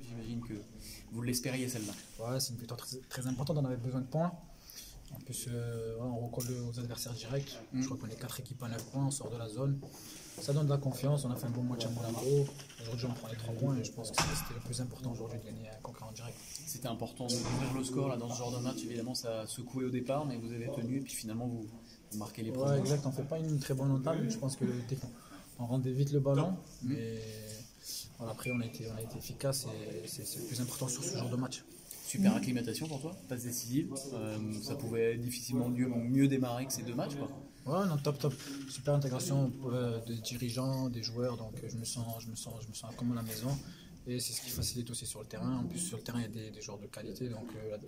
J'imagine que vous l'espériez celle-là. Ouais, c'est une victoire très importante, on avait besoin de points. En plus, voilà, on recolle aux adversaires directs. Je crois qu'on est 4 équipes à 9 points, on sort de la zone. Ça donne de la confiance, on a fait un bon match à Monaco. Aujourd'hui, on prend les 3 points et je pense que c'était le plus important aujourd'hui de gagner un concurrent direct. C'était important d'ouvrir le score là, dans ce genre de match. Évidemment, ça a secoué au départ, mais vous avez tenu et puis finalement, vous marquez les premiers. Ouais, exact, on ne fait pas une très bonne entame. Je pense que on rendait vite le ballon, mais voilà, après, on a été efficace et c'est le plus important sur ce genre de match. Super acclimatation pour toi, passe décisive. Ça pouvait difficilement mieux démarrer que ces 2 matchs, quoi. Ouais, non, top. Super intégration des dirigeants, des joueurs, donc je me sens comme à la maison. Et c'est ce qui facilite aussi sur le terrain. En plus, sur le terrain, il y a des joueurs de qualité, donc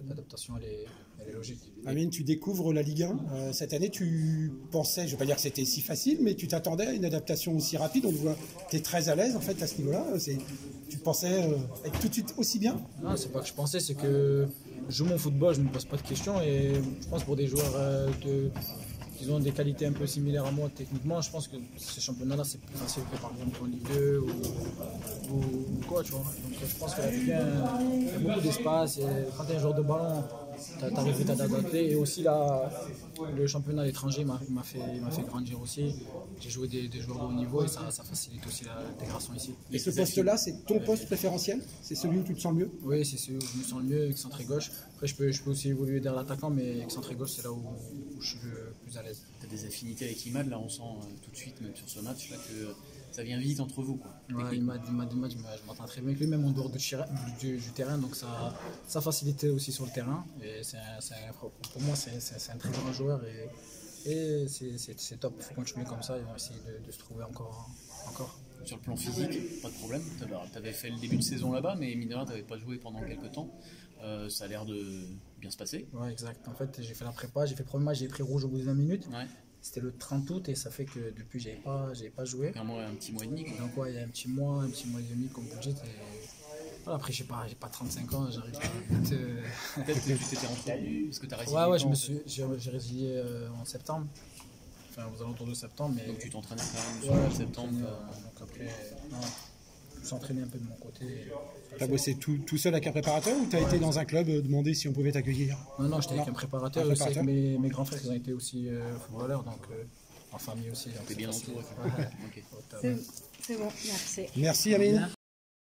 l'adaptation, elle est logique. Amine, tu découvres la Ligue 1. Cette année, tu pensais, je ne vais pas dire que c'était si facile, mais tu t'attendais à une adaptation aussi rapide. On voit que tu es très à l'aise en fait, à ce niveau-là. Tu pensais être tout de suite aussi bien? Non, c'est pas que je pensais, c'est que je joue mon football, je ne me pose pas de questions. Et je pense pour des joueurs qui ont des qualités un peu similaires à moi techniquement, je pense que ces championnats-là, c'est plus facile que par exemple en Ligue 2 ou quoi, tu vois. Donc je pense qu'il y a beaucoup d'espace et quand tu es un joueur de ballon, tu arrives vite à t'adapter. Et aussi là, le championnat à l'étranger m'a fait grandir aussi. J'ai joué des joueurs de haut niveau et ça facilite aussi l'intégration ici. Et ce poste-là, c'est ton poste préférentiel? C'est celui où tu te sens le mieux? Oui, c'est celui où je me sens le mieux, excentré gauche. Après, je peux aussi évoluer derrière l'attaquant, mais excentré gauche, c'est là où je suis le plus à l'aise. Tu as des affinités avec Imad, là on sent tout de suite, même sur ce match, là, que ça vient vite entre vous, quoi. Ouais, Imad, je m'entends très bien avec lui, même en dehors du terrain, donc ça facilite aussi sur le terrain. Et pour moi, c'est un très grand joueur et c'est top. Il faut continuer comme ça et on va essayer de se trouver encore. Sur le plan physique, pas de problème. Tu avais fait le début de saison là-bas, mais mine de rien, tu n'avais pas joué pendant quelques temps. Ça a l'air de bien se passer. Ouais, exact. En fait, j'ai fait la prépa, j'ai fait le premier match, j'ai pris rouge au bout de 20 minutes. Ouais. C'était le 30 août et ça fait que depuis, j'avais pas joué. Un petit mois et demi. Quoi. Donc, ouais, il y a un petit mois et demi, comme vous dites. Voilà, après, j'ai pas 35 ans, j'arrive pas Peut-être que tu t'étais entretenu, parce que tu as résilié. Ouais, j'ai résilié en septembre. Enfin, aux alentours de septembre. Mais... Donc tu t'entraînais quand même sur septembre. Donc après, je me suis entraîné un peu de mon côté. Tu as bossé tout seul avec un préparateur ou tu as été dans un club demander si on pouvait t'accueillir? Non, j'étais avec un préparateur. Aussi avec mes grands frères qui ont été aussi footballeurs, donc en famille aussi. T'es bien entouré. C'est bon, merci. Merci Amine.